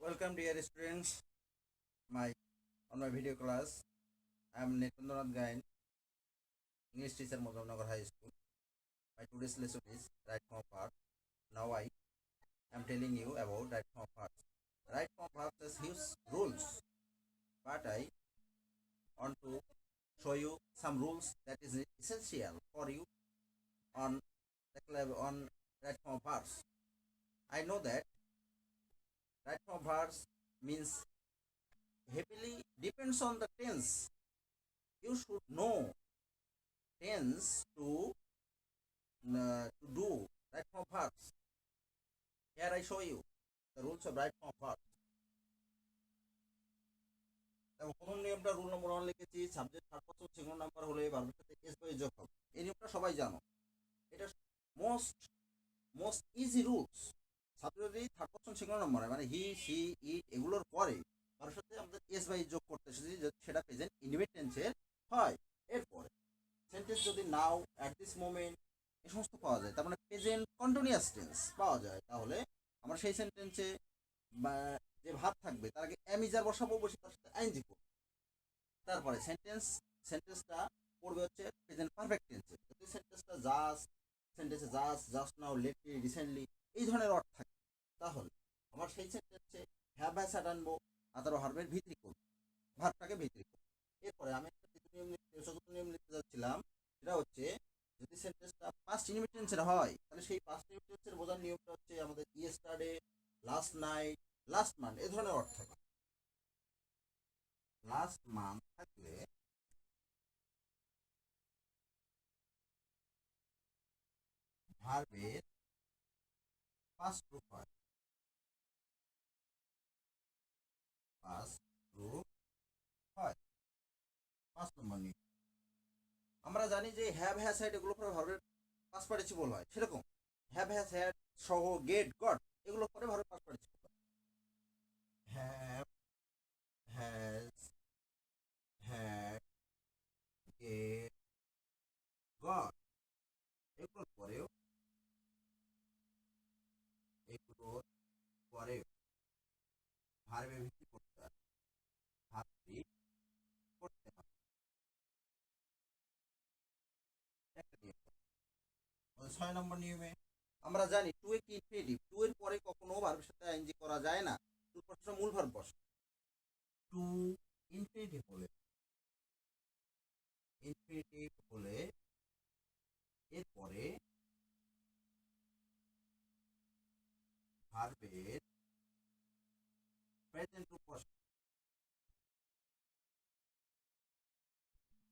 Welcome dear students my on my video class. I am Netendranath Gain, English teacher Mozamnagar High School. My today's lesson is right form part. Now I am telling you about right form parts. Right form parts has huge rules, but I want to show you some rules that is essential for you on on right form parts. I know that right form parts means heavily depends on the tense. You should know tense to do right form verbs. Here I show you the rules of right form verbs. দেখো প্রথম নিয়মটা rule নম্বর 1 লিখেছি, subject third person singular number হলে ভার্বের সাথে S by যোগ হবে। এই নিয়মটা সবাই জানো। এটা most most easy rules. Subject যদি থার্ড পারসন সিঙ্গুলার নাম্বার হয় মানে হি সি ইট এগুলোর পরে ভার্বের সাথে আমাদের এস বাই যোগ করতে এসেছি, সেটা প্রেজেন্ট ইনডিফিনিট টেন্সের হয়। এরপরে সেন্টেন্স যদি নাও, অ্যাট দিস মোমেন্ট এই সমস্ত পাওয়া যায়, তার মানে প্রেজেন্ট কন্টিনিউয়াস টেন্স পাওয়া যায়, তাহলে আমরা সেই সেন্টেন্সে বা যে ভাব থাকবে তার আগে অ্যামিজার বসাবো, বসে তার সাথে আইএনজি করবো। তারপরে সেন্টেন্সটা পড়বে হচ্ছে প্রেজেন্ট পারফেক্ট টেন্সে। যদি সেন্টেন্সে জাস্ট নাও, লেটলি, রিসেন্টলি এই ধরনের অর্থ থাকে, তাহলে আমার সেই সেন্টেন্সে হ্যাভ হ্যাজ হ্যাড আনবো, আদার হার্বের ভিত্তি করবো, ভাবটাকে ভিত্তি করবো। এরপরে আমি একটা চতুর্থ নিয়ম লিখতে যাচ্ছিলাম, সেটা হচ্ছে যদি সেন্টেন্সটা পাস্ট ইনডিফিনিট টেন্সের হয়, তাহলে সেই পাস্ট ইনডিফিনিট টেন্সের বোঝার নিয়মটা হচ্ছে আমাদের yesterday, last night, last month এই ধরনের অর্থ থাকে। লাস্ট মান্থ থাকলে ভার্বের পাস্ট রূপ হয়, পাস্ট রূপ হয়। 5 নম্বর নিয়ম, আমরা জানি যে হ্যাভ হ্যাজ হ্যাড এগুলো পরে ভার্বের পাস্ট পার্টিসিপল হয়, সেরকম হ্যাভ হ্যাজ হ্যাড সহ গেট গট এগুলো পরে ভার্বের পাস্ট পার্টিসিপল হয়। Have has had gate goat এগুলোর পরেও ভার্বে ভিত্তি করতে হয়, ভার্বটি করতে হয়। একটা নিয়ম। 6 নম্বর নিয়মে আমরা জানি টু এ কি ইনফিনিটিভ, টু এর পরে কখনো ভার্বের সাথে আইএনজি করা যায় না, টু প্রশ্ন মূল ভার্ব বসে। টু ইনফিনিটিভ হলে এরপরে ভার্বের প্রেজেন্ট রূপ বসে,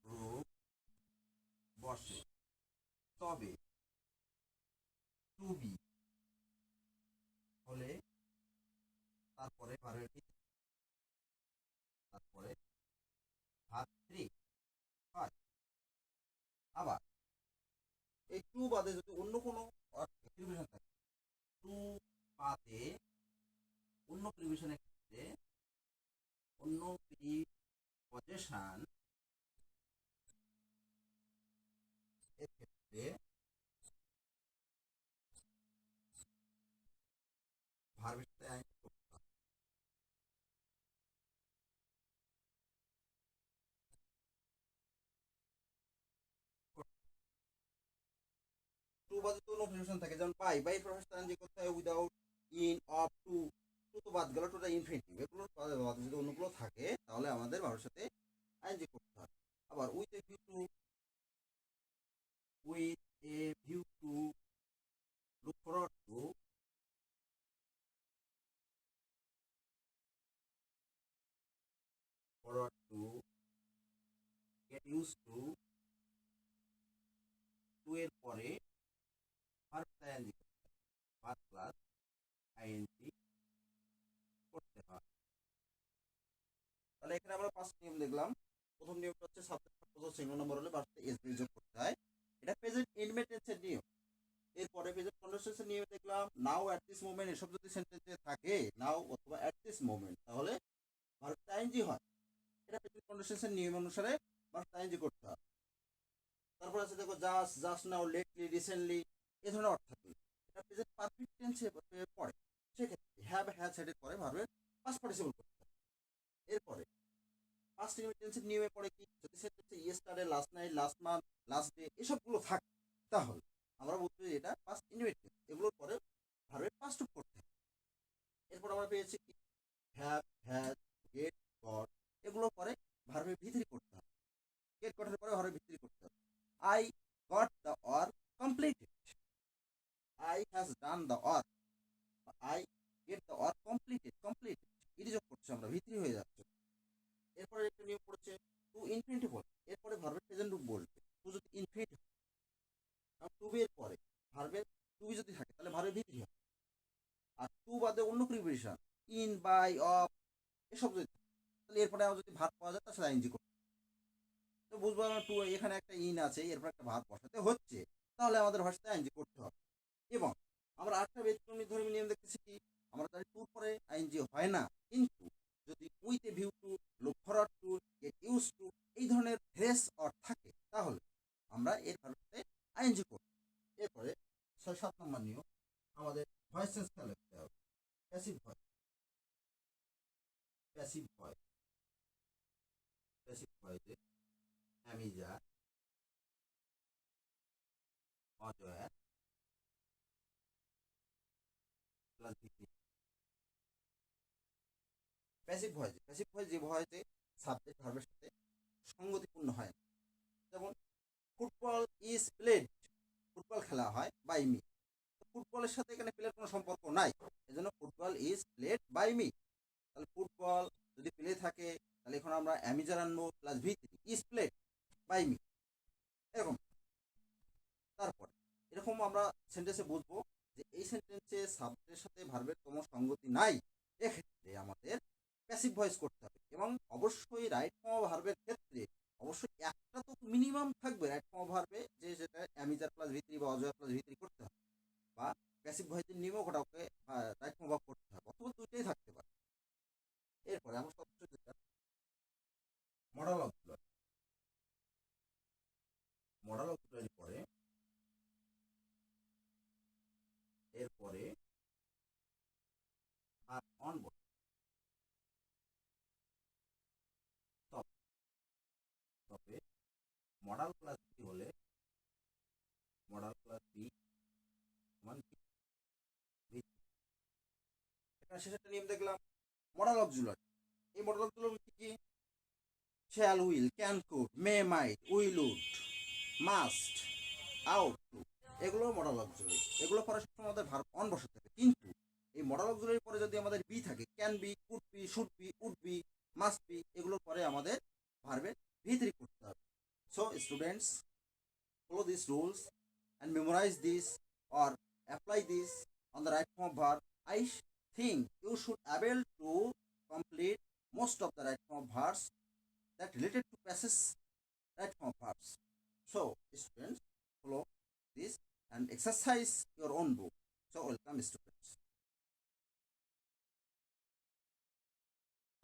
রূপ বসে। তবে টু বি হলে তারপরে ভার্বের তারপরে ভার্ব থ্রি হয়। আবার এই টু বাদে যদি অন্য কোনো প্রিভিশন থাকে, টু বাদে অন্য প্রিভিশনের ক্ষেত্রে অন্য প্রিপজিশন এর ক্ষেত্রে ভার্বের সাথে আইএনজি করতে হবে। টু বাদে তো অন্য প্রিভিশন থাকে, যেমন বাই প্রফেশন আইএনজি করতে হয় without, in, of, to. To তো বাদ গেল, টুটা ইনফিনিটিভ, এগুলো বাদে যদি অন্যগুলো থাকে তাহলে আমাদের ভার্বের সাথে আইএনজি করতে হয়। আবার with a view two, with a view to, look forward to, get used to এর পরে verb ING verb plus ING করতে হয়। তাহলে এখানে আমরা 5 নিয়ম দেখলাম। প্রথম নিয়মটা হচ্ছে সাবজেক্ট প্রপোজ সিঙ্গুলার নাম্বার হলে ভার্ব এস দিয়ে যোগ করতে হয়, এটা প্রেজেন্ট ইনডিফিনিট টেন্সের নিয়ম। এরপরে প্রেজেন্ট কন্টিনিউয়াস নিয়ম দেখলাম, নাও, অ্যাট দিস মোমেন্ট এসব যদি সেন্টেন্সে থাকে, নাও অথবা অ্যাট দিস মোমেন্ট, তাহলে ভার্ব আইএনজি হয়। এটা প্রেজেন্ট কন্টিনিউয়াস নিয়ম অনুসারে ভার্ব আইএনজি করতে হয়। তারপর আছে দেখো জাস্ট নাও, লেটলি, রিসেন্টলি এই ধরনের অর্থ থাকে, এটা প্রেজেন্ট পারফেক্ট টেন্সে পড়ে। সেক্ষেত্রে হ্যাভ হ্যাজ হ্যাড এর পরে ভার্বের পাস্ট পার্টিসিপল করতে হবে। এরপরে পাস্ট ইনফিনিটিভ নিয়মে পড়ে কি, যদি সেন্টেন্সে yesterday, last night, last month, last day এসবগুলো থাকে, তাহলে আমরা বলতে পারি এটা পাস্ট ইনফিনিটিভ। এগুলোর পরে ভার্বের পাস্ট রূপ করতে হবে। এরপর আমরা পেয়েছি কি, হ্যাভ, হ্যাজ, গেট, গট, এগুলো পরে ভার্বের ভিতরি করতে হবে। গেট গটের পরে ভার্বের ভিতরি করতে হবে। I got the work completed, I has done the work, I get the work completed এটি যোগ করছে আমরা, ভিতরি হয়ে যাচ্ছে। এরপরে একটা নিয়ম পড়েছে টু ইনফিনিটিভ বলে, এরপরে ভার্বের প্রেজেন্ট রূপ বলবে। টু যদি ইনফিনিটিভ, টু বি এর পরে ভার্বের টু বি যদি থাকে তাহলে ভার্বের ভিতরি হবে। আর টু বাদে অন্য প্রিপোজিশন ইন, বাই, অফ এসব যদি থাকে তাহলে এরপরে আমার যদি ভার্ব পাওয়া যায় তার সাথে আইএনজি করতে, তো বুঝবো না টু এখানে একটা ইন আছে, এরপর একটা ভার্ব বসাতে হচ্ছে, তাহলে আমাদের ভাষাতে আইএনজি করতে হবে। এবং আমরা আরেকটা ব্যতিক্রমী ধর্মী নিয়ম দেখতেছি কি, আমরা জানি টুর পরে আইএনজি হয় না, কিন্তু যদি with a view to, look forward to, get use to এই ধরনের ফ্রেস অর থাকে তাহলে আমরা এর ভার্বটাতে আইএনজি করব। এরপরে 6-7 নম্বর নিয়ম, আমাদের ভয়েস চেঞ্জ খেয়াল রাখতে হবে। Passive voice, passive voice, passive ভয়েসে অ্যামিজা, অজয় প্লাস ভিত্তি। প্যাসিভ ভয়েস যে ভয়েসে সাবজেক্ট ভার্বের সাথে সঙ্গতিপূর্ণ হয় না, যেমন ফুটবল ইজ প্লেড, ফুটবল খেলা হয় বাই মি, ফুটবলের সাথে এখানে প্লের কোনো সম্পর্ক নাই, এজন্য football is played by me. তাহলে ফুটবল যদি প্লে থাকে তাহলে এখন আমরা অ্যামিজার আনবো প্লাস ভি3, ইজ প্লেড বাই মি, এরকম। তারপরে এরকম আমরা সেন্টেন্সে বুঝবো যে এই সেন্টেন্সে সাবজেক্টের সাথে ভার্বের কোনো সঙ্গতি নাই, এক্ষেত্রে আমাদের প্যাসিভ ভয়েস করতে হবে। এবং অবশ্যই রাইট ফর্ম ভার্বের ক্ষেত্রে অবশ্যই একটা তো মিনিমাম থাকবে রাইট ফর্ম ভার্বে, যে যেটা অ্যামিজার প্লাস ভি3 বা অজয় প্লাস ভি3 করতে হবে, বা প্যাসিভ ভয়েসের নিয়মও ওটাকে রাইট ফর্ম ভার্ব করতে হবে, অথবা দুইটাই থাকতে পারে। এরপরে আমরা সবচেয়ে যেটা মডাল অক্সিলারি, মডাল অক্সিলারি পরে এরপরে আর অন বলে, তবে মডাল প্লাস বি হলে মডাল প্লাস বি সমান ভি। এখানে শেষ একটা নিয়ম দেখলাম মডাল অক্সিলারি। এই মডাল অক্সিলারি কি, shall, will, can, could, may, might, will, would, must, ought to, এগুলো মডাল অক্সিলারি। এগুলো পরে সবসময় আমাদের ভার্ব অন বসাতে হবে, কিন্তু এই মডাল অক্সিলারির পরে যদি আমাদের বি থাকে, can be, could be, should be, would be, must be, এগুলোর পরে আমাদের ভার্বের ভি3 করতে হবে। So students, follow these rules and memorize this or apply this on the right form verb. I think you should able to complete most of the right form verbs that related to passage right form verbs. So students, follow this and exercise your own book. So welcome students.